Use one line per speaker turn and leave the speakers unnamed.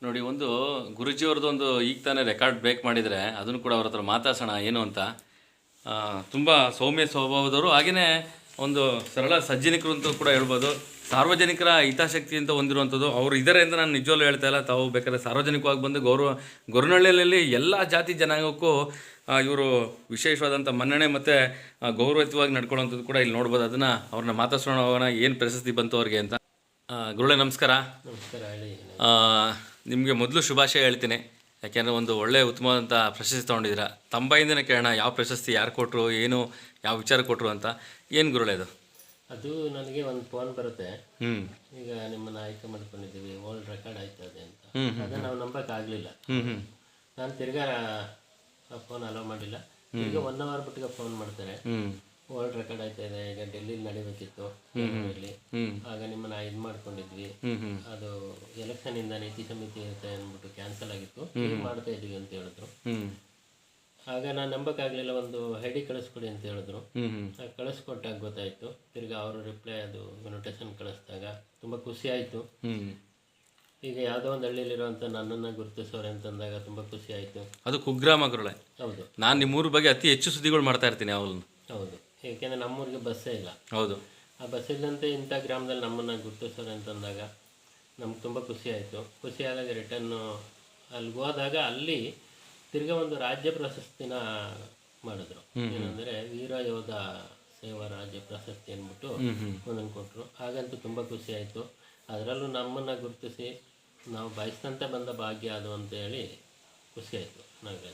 ನೋಡಿ ಒಂದು ಗುರೂಜಿಯವ್ರದ್ದು ಒಂದು ಈಗ ತಾನೇ ರೆಕಾರ್ಡ್ ಬ್ರೇಕ್ ಮಾಡಿದರೆ ಅದನ್ನು ಕೂಡ ಅವ್ರ ಹತ್ರ ಮಾತಾಡ್ಸೋಣ ಏನು ಅಂತ. ತುಂಬ ಸೌಮ್ಯ ಸ್ವಭಾವದವರು, ಹಾಗೆಯೇ ಒಂದು ಸರಳ ಸಜ್ಜನಿಕರು ಅಂತ ಕೂಡ ಹೇಳ್ಬೋದು. ಸಾರ್ವಜನಿಕರ ಹಿತಾಸಕ್ತಿ ಅಂತ ಹೊಂದಿರುವಂಥದ್ದು ಅವರು ಇದ್ದಾರೆ ಅಂತ ನಾನು ನಿಜವಲ್ಲೂ ಹೇಳ್ತಾ ಇಲ್ಲ. ತಾವು ಬೇಕಾದ್ರೆ ಸಾರ್ವಜನಿಕವಾಗಿ ಬಂದು ಗೊರವನಹಳ್ಳಿಯಲ್ಲಿ ಎಲ್ಲ ಜಾತಿ ಜನಾಂಗಕ್ಕೂ ಇವರು ವಿಶೇಷವಾದಂಥ ಮನ್ನಣೆ ಮತ್ತು ಗೌರವಯುತವಾಗಿ ನಡ್ಕೊಳ್ಳೋಂಥದ್ದು ಕೂಡ ಇಲ್ಲಿ ನೋಡ್ಬೋದು. ಅದನ್ನು ಅವ್ರನ್ನ ಮಾತಾಡ್ಸೋಣ, ಹೋಗೋಣ ಏನು ಪ್ರಶಸ್ತಿ ಬಂತು ಅವ್ರಿಗೆ ಅಂತ. ಗುರುಳೆ ನಮಸ್ಕಾರ.
ನಮಸ್ಕಾರ. ಹೇಳಿ.
ನಿಮಗೆ ಮೊದಲು ಶುಭಾಶಯ ಹೇಳ್ತೀನಿ, ಯಾಕೆಂದರೆ ಒಂದು ಒಳ್ಳೆಯ ಉತ್ತಮವಾದಂಥ ಪ್ರಶಸ್ತಿ ತೊಗೊಂಡಿದ್ದೀರಾ. ತಂಬಾಯಿಂದನೇ ಕೇಳೋಣ, ಯಾವ ಪ್ರಶಸ್ತಿ ಯಾರು ಕೊಟ್ಟರು, ಏನು ಯಾವ ವಿಚಾರ ಕೊಟ್ಟರು ಅಂತ. ಏನು ಗುರುಳೆ ಅದು?
ಅದು ನನಗೆ ಒಂದು ಫೋನ್ ಬರುತ್ತೆ, ಈಗ ನಿಮ್ಮನ್ನು ಆಯ್ಕೆ ಮಾಡ್ಕೊಂಡಿದ್ದೀವಿ, ವರ್ಲ್ಡ್ ರೆಕಾರ್ಡ್ ಆಯ್ತದೆ ಅಂತ. ಅದನ್ನು ನಾವು ನಂಬೋಕ್ಕಾಗಲಿಲ್ಲ. ನಾನು ತಿರ್ಗಾ ಫೋನ್ ಅಲೋ ಮಾಡಿಲ್ಲ. ಈಗ 1 ಅವರ್ ಬಿಟ್ಟಿಗೆ ಫೋನ್ ಮಾಡ್ತಾರೆ, ವರ್ಲ್ಡ್ ರೆಕಾರ್ಡ್ ಆಯ್ತಾ ಇದೆ, ಈಗ ಡೆಲ್ಲಿಲಿ ನಡಿಬೇಕಿತ್ತು ಇಲ್ಲಿ, ಆಗ ನಿಮ್ಮನ್ನ ಇದು ಮಾಡ್ಕೊಂಡಿದ್ವಿ, ಅದು ಎಲೆಕ್ಷನ್ ಇಂದ ನೀತಿ ಸಮಿತಿ ಇರುತ್ತೆ ಅಂದ್ಬಿಟ್ಟು ಕ್ಯಾನ್ಸಲ್ ಆಗಿತ್ತು, ಮಾಡ್ತಾ ಇದೀವಿ ಅಂತ ಹೇಳಿದ್ರು. ಆಗ ನಾನು ನಂಬಕ್ಕಾಗಲಿಲ್ಲ. ಒಂದು ಐಡಿ ಕಳಿಸ್ಕೊಡಿ ಅಂತ ಹೇಳಿದ್ರು. ಕಳಿಸ್ಕೊಟ್ಟಾಗ ಗೊತ್ತಾಯ್ತು. ತಿರ್ಗಿ ಅವರು ರಿಪ್ಲೈ ಅದು ಇನ್ವಿಟೇಷನ್ ಕಳಿಸಿದಾಗ ತುಂಬ ಖುಷಿ ಆಯಿತು. ಈಗ ಯಾವುದೋ ಒಂದು ಹಳ್ಳಿಲಿರುವಂಥ ನನ್ನನ್ನು ಗುರುತಿಸೋರೆ ಅಂತಂದಾಗ ತುಂಬ ಖುಷಿ ಆಯಿತು.
ಅದು ಕುಗ್ರಾಮ ಗುರುಳೆ.
ಹೌದು.
ನಾನು ನಿಮ್ಮೂರ ಬಗ್ಗೆ ಅತಿ ಹೆಚ್ಚು ಸುದ್ದಿಗಳು ಮಾಡ್ತಾ ಇರ್ತೀನಿ ಅವಳನ್ನು.
ಹೌದು, ಏಕೆಂದರೆ ನಮ್ಮೂರಿಗೆ ಬಸ್ಸೇ ಇಲ್ಲ.
ಹೌದು.
ಆ ಬಸ್ ಇಲ್ಲಂತೆ ಇಂಥ ಗ್ರಾಮದಲ್ಲಿ ನಮ್ಮನ್ನು ಗುರುತಿಸೋರೆ ಅಂತಂದಾಗ ನಮ್ಗೆ ತುಂಬ ಖುಷಿ ಆಯಿತು. ಖುಷಿ ಆದಾಗ ರಿಟರ್ನು ಅಲ್ಲಿಗೆ ಹೋದಾಗ ಅಲ್ಲಿ ತಿರ್ಗಾ ಒಂದು ರಾಜ್ಯ ಪ್ರಶಸ್ತಿನ ಮಾಡಿದ್ರು. ಏನಂದರೆ ವೀರ ಯೋಧ ಸೇವಾ ರಾಜ್ಯ ಪ್ರಶಸ್ತಿ ಅಂದ್ಬಿಟ್ಟು ಒಂದನ್ನು ಕೊಟ್ಟರು. ಹಾಗಂತೂ ತುಂಬ ಖುಷಿ ಆಯಿತು. ಅದರಲ್ಲೂ ನಮ್ಮನ್ನು ಗುರುತಿಸಿ ನಾವು ಬಯಸಿದಂತೆ ಬಂದ ಭಾಗ್ಯ ಅದು ಅಂತ ಹೇಳಿ ಖುಷಿ ಆಯಿತು ನನಗೆ.